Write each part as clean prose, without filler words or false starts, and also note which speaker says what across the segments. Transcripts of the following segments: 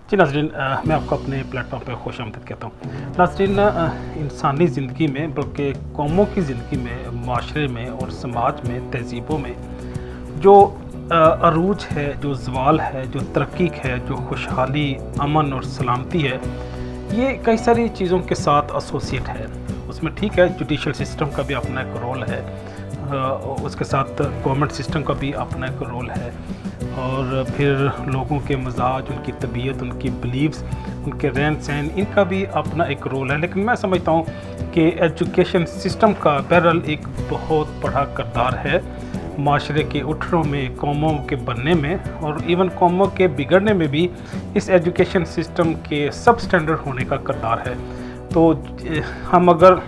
Speaker 1: जी नाज़रीन, मैं आपको अपने प्लेटफॉर्म पर खुशामदीद कहता हूँ। नाज़रीन, इंसानी ज़िंदगी में बल्कि कौमों की ज़िंदगी में, माशरे में और समाज में, तहज़ीबों में जो अरूज है, जो ज़वाल है, जो तरक्की है, जो खुशहाली, अमन और सलामती है, ये कई सारी चीज़ों के साथ एसोसिएट है। उसमें ठीक है, जुडिशल सिस्टम का भी अपना एक रोल है, उसके साथ गवर्नमेंट सिस्टम का भी अपना एक रोल है, और फिर लोगों के मजाज, उनकी तबीयत, उनकी बिलीव्स, उनके रहन सहन, इनका भी अपना एक रोल है। लेकिन मैं समझता हूँ कि एजुकेशन सिस्टम का बहरहाल एक बहुत बड़ा किरदार है माशरे के उठनों में, कौमों के बनने में, और इवन कौमों के बिगड़ने में भी इस एजुकेशन सिस्टम के सब स्टैंडर्ड होने का किरदार है। तो हम अगर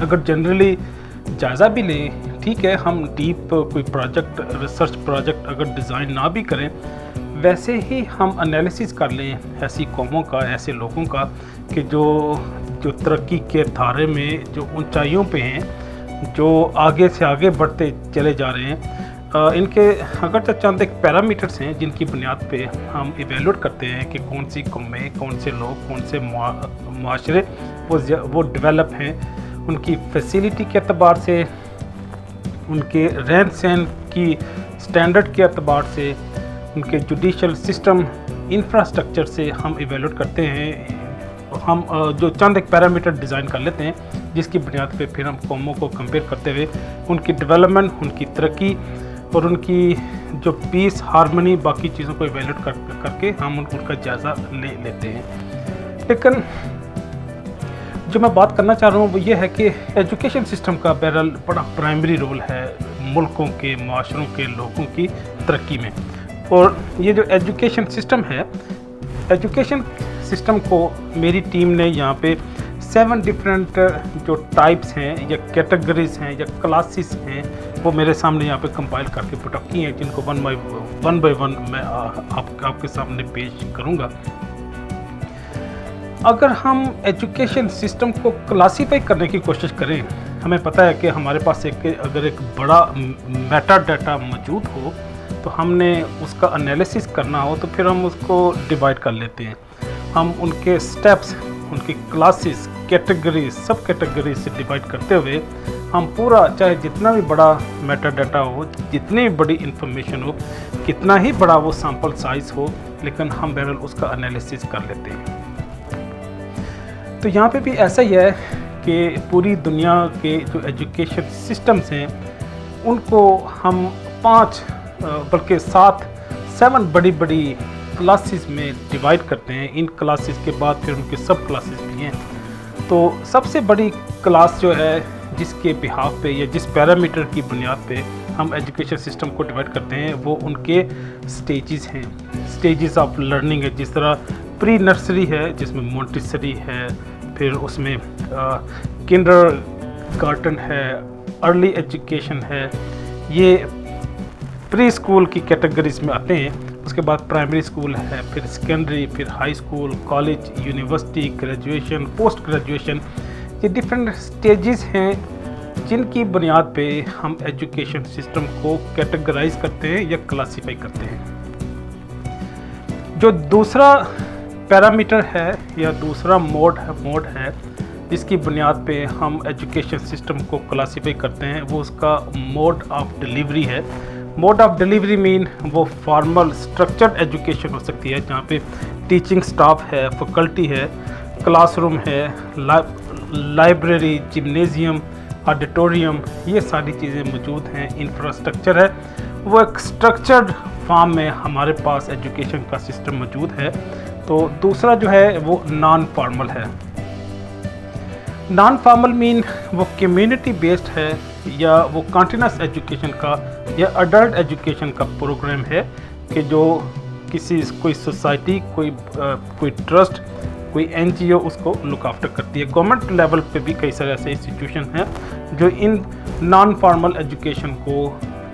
Speaker 1: जनरली जायज़ा भी लें, ठीक है, हम डीप कोई प्रोजेक्ट, रिसर्च प्रोजेक्ट अगर डिज़ाइन ना भी करें, वैसे ही हम एनालिसिस कर लें ऐसी कौमों का, ऐसे लोगों का कि जो तरक्की के धारे में जो ऊंचाइयों पे हैं, जो आगे से आगे बढ़ते चले जा रहे हैं, इनके अगर चंद एक पैरामीटर्स हैं जिनकी बुनियाद पे हम इवेलुएट करते हैं कि कौन सी कौमें, कौन से लोग, कौन से माशरे वो डेवलप हैं, उनकी फैसिलिटी के अतबार से, उनके रहन सहन की स्टैंडर्ड के अतबार से, उनके जुडिशल सिस्टम इंफ्रास्ट्रक्चर से हम इवेलुएट करते हैं। हम जो चंद एक पैरामीटर डिज़ाइन कर लेते हैं जिसकी बुनियाद पे फिर हम कौमों को कंपेयर करते हुए उनकी डेवलपमेंट, उनकी तरक्की और उनकी जो पीस, हारमनी, बाकी चीज़ों को इवेलुएट करके हम उनका जायज़ा ले लेते हैं। लेकिन जो मैं बात करना चाह रहा हूँ वो ये है कि एजुकेशन सिस्टम का बहरहाल बड़ा प्राइमरी रोल है मुल्कों के, माशरों के, लोगों की तरक्की में। और ये जो एजुकेशन सिस्टम है, एजुकेशन सिस्टम को मेरी टीम ने यहाँ पे 7 डिफरेंट जो टाइप्स हैं या कैटेगरीज हैं या क्लासेस हैं वो मेरे सामने यहाँ पे कंपाइल करके पुट अप की हैं, जिनको वन बाय वन मैं आपके सामने पेश करूँगा। अगर हम एजुकेशन सिस्टम को क्लासीफाई करने की कोशिश करें, हमें पता है कि हमारे पास अगर एक बड़ा मेटा डाटा मौजूद हो तो हमने उसका एनालिसिस करना हो तो फिर हम उसको डिवाइड कर लेते हैं। हम उनके स्टेप्स, उनकी क्लासेस, कैटेगरी, सब कैटेगरी से डिवाइड करते हुए हम पूरा, चाहे जितना भी बड़ा मेटा डाटा हो, जितनी भी बड़ी इंफॉर्मेशन हो, कितना ही बड़ा वो सैम्पल साइज हो, लेकिन हम बहरहाल उसका एनालिसिस कर लेते हैं। तो यहाँ पे भी ऐसा ही है कि पूरी दुनिया के जो एजुकेशन सिस्टम्स हैं उनको हम 5 बल्कि 7 बड़ी बड़ी क्लासेस में डिवाइड करते हैं। इन क्लासेस के बाद फिर उनके सब क्लासेस भी हैं। तो सबसे बड़ी क्लास जो है जिसके बिहाफ पे या जिस पैरामीटर की बुनियाद पे हम एजुकेशन सिस्टम को डिवाइड करते हैं वो उनके स्टेजेस हैं, स्टेजेस ऑफ लर्निंग है। जिस तरह प्री नर्सरी है जिसमें मोंटेसरी है, फिर उसमें किंडर गार्टन है, अर्ली एजुकेशन है, ये प्री स्कूल की कैटेगरीज में आते हैं। उसके बाद प्राइमरी स्कूल है, फिर सेकेंडरी, फिर high school, college, university, graduation, post graduation. ये डिफरेंट स्टेजेस हैं जिनकी बुनियाद पे हम एजुकेशन सिस्टम को कैटेगराइज करते हैं या क्लासीफाई करते हैं। जो दूसरा पैरामीटर है या दूसरा मोड है जिसकी बुनियाद पे हम एजुकेशन सिस्टम को क्लासीफाई करते हैं वो उसका मोड ऑफ डिलीवरी है। मोड ऑफ डिलीवरी मीन वो फॉर्मल स्ट्रक्चर्ड एजुकेशन हो सकती है जहाँ पे टीचिंग स्टाफ है, फैकल्टी है, क्लासरूम है, लाइब्रेरी, जिम्नेजियम, ऑडिटोरियम, ये सारी चीज़ें मौजूद हैं, इंफ्रास्ट्रक्चर है। वो एक स्ट्रक्चर्ड फॉर्म में हमारे पास एजुकेशन का सिस्टम मौजूद है। तो दूसरा जो है वो नॉन फॉर्मल है। नॉन फॉर्मल मीन वो कम्युनिटी बेस्ड है या वो कंटिन्यूस एजुकेशन का या अडल्ट एजुकेशन का प्रोग्राम है कि जो कोई सोसाइटी, कोई ट्रस्ट, कोई एनजीओ उसको लुक आफ्टर करती है। गवर्नमेंट लेवल पे भी कई सारे ऐसे इंस्टीट्यूशन हैं जो इन नॉन फॉर्मल एजुकेशन को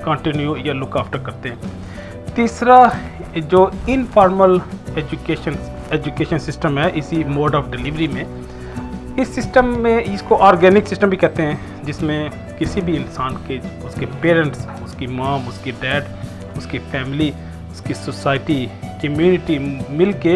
Speaker 1: कंटिन्यू या लुक आफ्टर करते हैं। तीसरा जो इनफॉर्मल एजुकेशन सिस्टम है इसी मोड ऑफ डिलीवरी में, इस सिस्टम में इसको ऑर्गेनिक सिस्टम भी कहते हैं, जिसमें किसी भी इंसान के, उसके पेरेंट्स, उसकी मॉम, उसकी डैड, उसकी फैमिली उसकी सोसाइटी, कम्युनिटी मिल के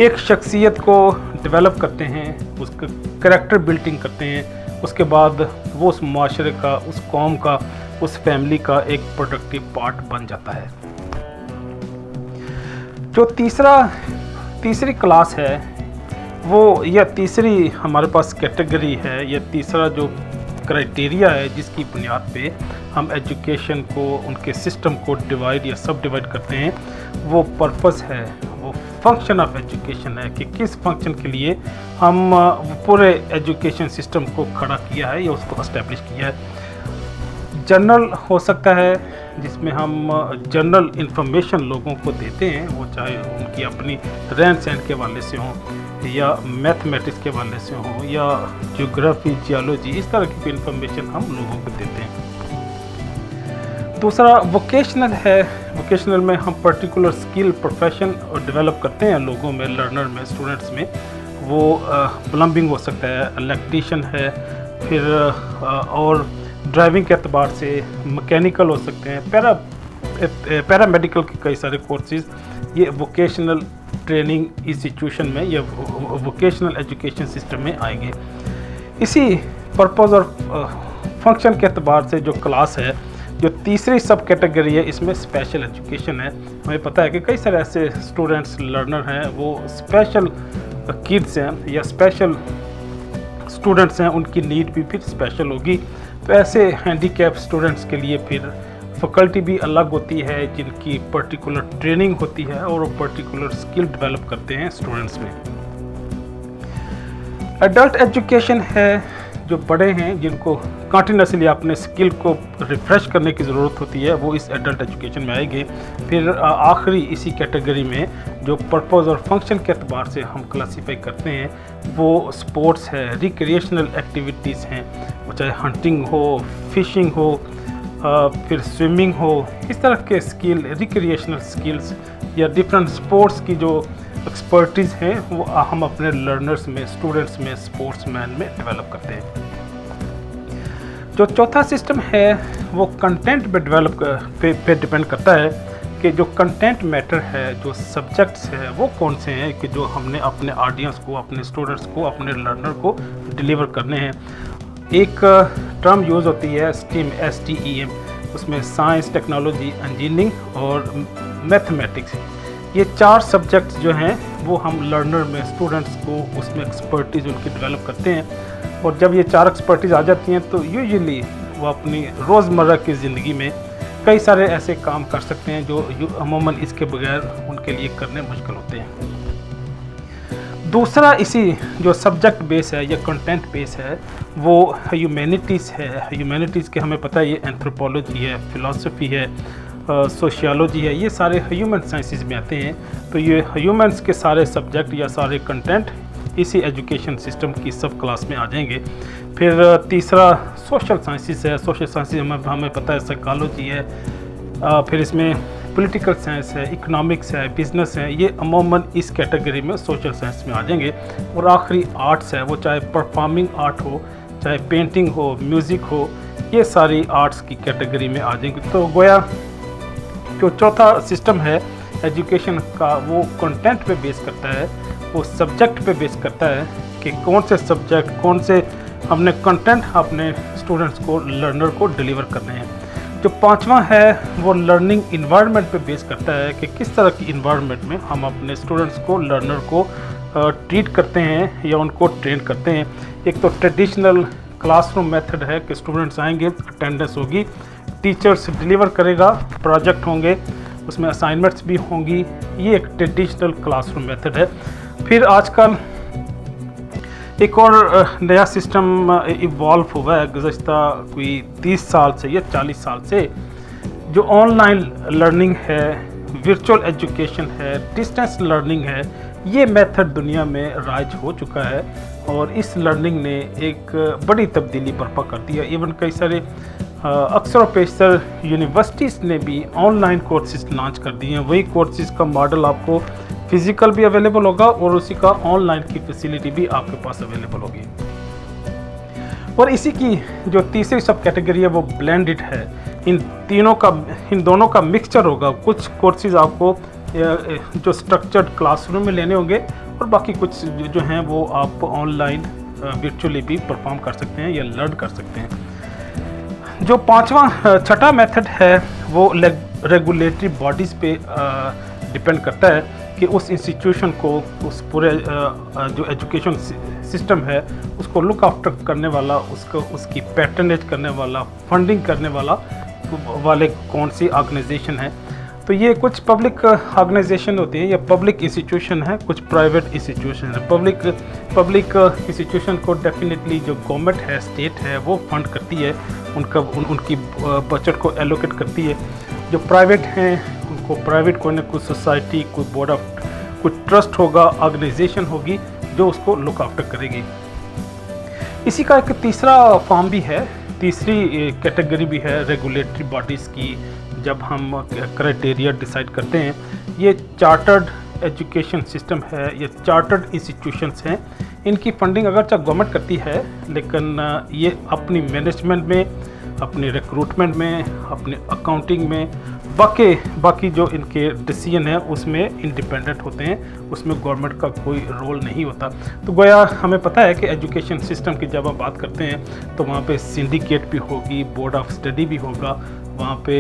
Speaker 1: एक शख्सियत को डेवलप करते हैं, उसका करैक्टर बिल्डिंग करते हैं। उसके बाद वो उस माशरे का, उस कौम का, उस फैमिली का एक प्रोडक्टिव पार्ट बन जाता है। जो तीसरी क्लास है वो, या तीसरी हमारे पास कैटेगरी है, या तीसरा जो क्राइटेरिया है जिसकी बुनियाद पे हम एजुकेशन को, उनके सिस्टम को डिवाइड या सब डिवाइड करते हैं, वो पर्पस है, वो फंक्शन ऑफ एजुकेशन है कि किस फंक्शन के लिए हम पूरे एजुकेशन सिस्टम को खड़ा किया है या उसको एस्टेब्लिश किया है। जनरल हो सकता है जिसमें हम जनरल इंफॉर्मेशन लोगों को देते हैं, वो चाहे उनकी अपनी रहन सहन के हवाले से हों, या मैथमेटिक्स के हवाले से हो, या ज्योग्राफी, जियोलॉजी, इस तरह की इंफॉर्मेशन हम लोगों को देते हैं। दूसरा वोकेशनल है। वोकेशनल में हम पर्टिकुलर स्किल, प्रोफेशन डेवलप करते हैं लोगों में, लर्नर में, स्टूडेंट्स में। वो प्लम्बिंग हो सकता है, इलेक्ट्रीशियन है, फिर और ड्राइविंग के अतबार से मैकेनिकल हो सकते हैं, पैरामेडिकल के कई सारे कोर्सेज ये वोकेशनल ट्रेनिंग इंस्टीट्यूशन में या वोकेशनल एजुकेशन सिस्टम में आएंगे। इसी पर्पस और फंक्शन के अतबार से जो क्लास है, जो तीसरी सब कैटेगरी है, इसमें स्पेशल एजुकेशन है। हमें पता है कि कई सारे ऐसे स्टूडेंट्स, लर्नर हैं, वो स्पेशल किड्स हैं या स्पेशल स्टूडेंट्स हैं, उनकी नीड भी फिर स्पेशल होगी। तो ऐसे हैंडीकैप स्टूडेंट्स के लिए फिर फैकल्टी भी अलग होती है जिनकी पर्टिकुलर ट्रेनिंग होती है और वो पर्टिकुलर स्किल डेवलप करते हैं स्टूडेंट्स में। एडल्ट एजुकेशन है, जो बड़े हैं जिनको कंटिन्यूसली अपने स्किल को रिफ्रेश करने की ज़रूरत होती है, वो इस एडल्ट एजुकेशन में आएंगे। फिर आखिरी इसी कैटेगरी में जो पर्पस और फंक्शन के अतबार से हम क्लासीफाई करते हैं, वो स्पोर्ट्स है, रिक्रिएशनल एक्टिविटीज़ हैं, वो चाहे हंटिंग हो, फिशिंग हो, फिर स्विमिंग हो, इस तरह के स्किल, रिक्रिएशनल स्किल्स या डिफरेंट स्पोर्ट्स की जो एक्सपर्टीज़ हैं वो हम अपने लर्नर्स में, स्टूडेंट्स में, स्पोर्ट्समैन में डेवलप करते हैं। जो चौथा सिस्टम है वो कंटेंट पे डेवलप पे डिपेंड करता है कि जो कंटेंट मैटर है, जो सब्जेक्ट्स है वो कौन से हैं कि जो हमने अपने ऑडियंस को, अपने स्टूडेंट्स को, अपने लर्नर को डिलीवर करने हैं। एक टर्म यूज़ होती है स्टीम, STEM, उसमें साइंस, टेक्नोलॉजी, इंजीनियरिंग और मैथमेटिक्स। ये 4 सब्जेक्ट्स जो हैं वो हम लर्नर में, स्टूडेंट्स को उसमें एक्सपर्टीज़ उनकी डेवलप करते हैं। और जब ये 4 एक्सपर्टीज़ आ जाती हैं तो यूजुअली वो अपनी रोज़मर्रा की ज़िंदगी में कई सारे ऐसे काम कर सकते हैं जो अमूमन इसके बगैर उनके लिए करने मुश्किल होते हैं। दूसरा इसी जो सब्जेक्ट बेस है या कंटेंट बेस है वो ह्यूमैनिटीज़ है। ह्यूमैनिटीज़ के हमें पता है ये एंथ्रोपोलॉजी है, फ़िलासफ़ी है, सोशियोलॉजी है, ये सारे ह्यूमन साइंसेज में आते हैं। तो ये ह्यूमन्स के सारे सब्जेक्ट या सारे कंटेंट इसी एजुकेशन सिस्टम की सब क्लास में आ जाएंगे। फिर तीसरा सोशल साइंसेस है। सोशल साइंसेस हमें पता है साइकोलॉजी है, फिर इसमें पॉलिटिकल साइंस है, इकोनॉमिक्स है, बिजनेस है, ये अमूमन इस कैटेगरी में सोशल साइंस में आ जाएंगे। और आखिरी आर्ट्स है, वो चाहे परफॉर्मिंग आर्ट हो, चाहे पेंटिंग हो, म्यूज़िक हो, ये सारी आर्ट्स की कैटेगरी में आ जाएंगे। तो गोया जो चौथा सिस्टम है एजुकेशन का वो कंटेंट पे बेस करता है, वो सब्जेक्ट पे बेस करता है कि कौन से सब्जेक्ट, कौन से हमने कंटेंट अपने स्टूडेंट्स को, लर्नर को डिलीवर करने हैं। जो पांचवा है वो लर्निंग इन्वायरमेंट पे बेस करता है कि किस तरह की इन्वायरमेंट में हम अपने स्टूडेंट्स को, लर्नर को ट्रीट करते हैं या उनको ट्रेन करते हैं। एक तो ट्रेडिशनल क्लासरूम मेथड है कि स्टूडेंट्स आएंगे, अटेंडेंस होगी, टीचर्स डिलीवर करेगा, प्रोजेक्ट होंगे, उसमें असाइनमेंट्स भी होंगी, ये एक ट्रेडिशनल क्लासरूम मेथड है। फिर आजकल एक और नया सिस्टम इवॉल्व हुआ है गुज़श्ता कोई 30 साल से या 40 साल से, जो ऑनलाइन लर्निंग है, वर्चुअल एजुकेशन है, डिस्टेंस लर्निंग है। ये मेथड दुनिया में राइज हो चुका है और इस लर्निंग ने एक बड़ी तब्दीली बर्पा कर दी है। इवन कई सारे अक्सर पेशतर यूनिवर्सिटीज़ ने भी ऑनलाइन कोर्सेज लॉन्च कर दिए हैं। वही कोर्सेज का मॉडल आपको फिज़िकल भी अवेलेबल होगा और उसी का ऑनलाइन की फैसिलिटी भी आपके पास अवेलेबल होगी। और इसी की जो तीसरी सब कैटेगरी है वो ब्लेंडेड है इन दोनों का मिक्सचर होगा। कुछ कोर्सेज आपको जो स्ट्रक्चर्ड क्लासरूम में लेने होंगे और बाकी कुछ जो हैं वो आप ऑनलाइन वर्चुअली भी परफॉर्म कर सकते हैं या लर्न कर सकते हैं। जो छठा मेथड है वो रेगुलेटरी बॉडीज़ पे डिपेंड करता है कि उस इंस्टीट्यूशन को, उस पूरे जो एजुकेशन सिस्टम है उसको लुक आफ्टर करने वाला, उसकी पैटर्नेज करने वाला, फंडिंग करने वाले कौन सी ऑर्गेनाइजेशन है। तो ये कुछ पब्लिक ऑर्गेनाइजेशन होती है या पब्लिक इंस्टीट्यूशन है, कुछ प्राइवेट इंस्टीट्यूशन है। पब्लिक इंस्टीट्यूशन को डेफिनेटली जो गवर्नमेंट है, स्टेट है, वो फंड करती है, उनकी बजट को एलोकेट करती है। जो प्राइवेट हैं उनको प्राइवेट कोई ना कोई सोसाइटी, कोई बोर्ड ऑफ, कोई ट्रस्ट होगा, ऑर्गेनाइजेशन होगी जो उसको लुक आफ्टर करेगी। इसी का एक तीसरा फॉर्म भी है, तीसरी कैटेगरी भी है रेगुलेटरी बॉडीज़ की। जब हम क्राइटेरिया डिसाइड करते हैं, ये चार्टर्ड एजुकेशन सिस्टम है, ये चार्टर्ड इंस्टीट्यूशंस हैं। इनकी फंडिंग अगरचे गवर्नमेंट करती है, लेकिन ये अपनी मैनेजमेंट में, अपनी रिक्रूटमेंट में, अपनी अकाउंटिंग में, बाकी जो इनके डिसीजन है उसमें इंडिपेंडेंट होते हैं, उसमें गवर्नमेंट का कोई रोल नहीं होता। तो गोया हमें पता है कि एजुकेशन सिस्टम की जब हम बात करते हैं तो वहाँ पे सिंडिकेट भी होगी, बोर्ड ऑफ स्टडी भी होगा, वहाँ पे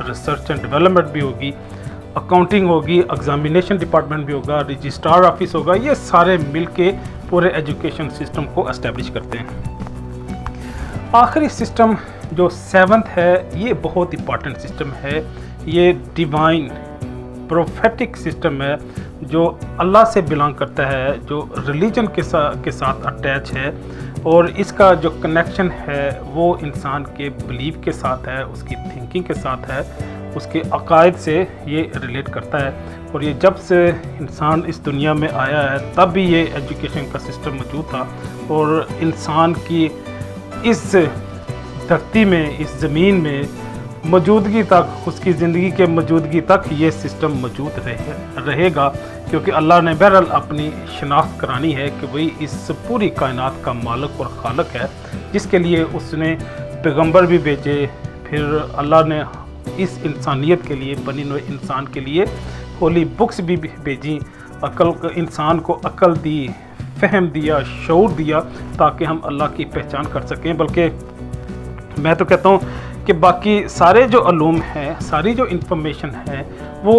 Speaker 1: रिसर्च एंड डेवलपमेंट भी होगी, अकाउंटिंग होगी, एग्जामिनेशन डिपार्टमेंट भी होगा, रजिस्ट्रार ऑफिस होगा। ये सारे मिलके पूरे एजुकेशन सिस्टम को एस्टेब्लिश करते हैं। आखिरी सिस्टम जो 7th है, ये बहुत इंपॉर्टेंट सिस्टम है। ये डिवाइन प्रोफेटिक सिस्टम है जो अल्लाह से बिलोंग करता है, जो रिलीजन के साथ अटैच है, और इसका जो कनेक्शन है वो इंसान के बिलीव के साथ है, उसकी थिंकिंग के साथ है, उसके अकायद से ये रिलेट करता है। और ये जब से इंसान इस दुनिया में आया है तब भी ये एजुकेशन का सिस्टम मौजूद था, और इंसान की इस धरती में, इस ज़मीन में मौजूदगी तक, उसकी ज़िंदगी के मौजूदगी तक ये सिस्टम मौजूद रहेगा, क्योंकि अल्लाह ने बहरहाल अपनी शनाख्त करानी है कि वही इस पूरी कायनात का मालिक और खालक है, जिसके लिए उसने पैगंबर भी भेजे। फिर अल्लाह ने इस इंसानियत के लिए, बनी हुए इंसान के लिए होली बुक्स भी भेजी, इंसान को अक्ल दी, फ़हम दिया, शऊर दिया, ताकि हम अल्लाह की पहचान कर सकें। बल्कि मैं तो कहता हूँ कि बाकी सारे जो अलूम हैं, सारी जो इन्फॉर्मेशन है, वो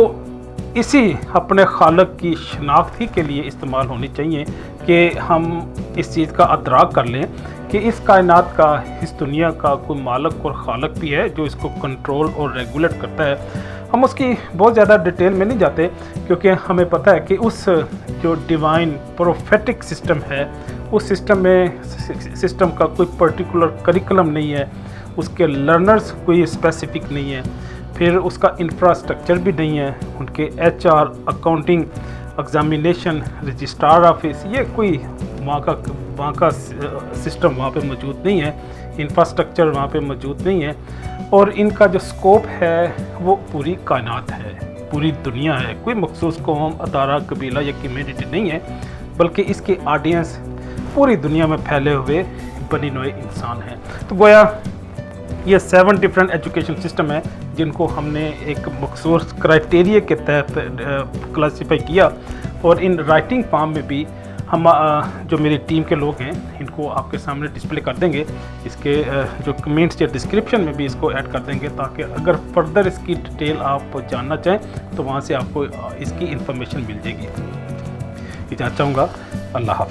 Speaker 1: इसी अपने खालक की शनाख्त ही के लिए इस्तेमाल होनी चाहिए कि हम इस चीज़ का अदराक कर लें कि इस कायनात का, इस दुनिया का कोई मालिक और खालक भी है जो इसको कंट्रोल और रेगुलेट करता है। हम उसकी बहुत ज़्यादा डिटेल में नहीं जाते, क्योंकि हमें पता है कि उस जो डिवाइन प्रोफेटिक सिस्टम है, उस सिस्टम का कोई पर्टिकुलर करिकुलम नहीं है, उसके लर्नर्स कोई स्पेसिफिक नहीं है, फिर उसका इंफ्रास्ट्रक्चर भी नहीं है, उनके HR, accounting, examination, registrar office, ये कोई वहाँ का सिस्टम वहाँ पे मौजूद नहीं है, इंफ्रास्ट्रक्चर वहाँ पे मौजूद नहीं है। और इनका जो स्कोप है वो पूरी कायनात है, पूरी दुनिया है, कोई मखसूस कौम, अदारा, कबीला या कम्युनिटी नहीं है, बल्कि इसकी ऑडियंस पूरी दुनिया में फैले हुए बनी हुए इंसान हैं। तो गोया ये 7 डिफरेंट एजुकेशन सिस्टम है जिनको हमने एक मखसूस क्राइटेरिया के तहत क्लासीफाई किया, और इन राइटिंग फॉर्म में भी हम जो मेरी टीम के लोग हैं इनको आपके सामने डिस्प्ले कर देंगे। इसके जो कमेंट्स या डिस्क्रिप्शन में भी इसको ऐड कर देंगे, ताकि अगर फर्दर इसकी डिटेल आप जानना चाहें तो वहाँ से आपको इसकी इन्फॉर्मेशन मिल जाएगी। इजाज़त चाहूँगा। अल्लाह हाफ़िज़।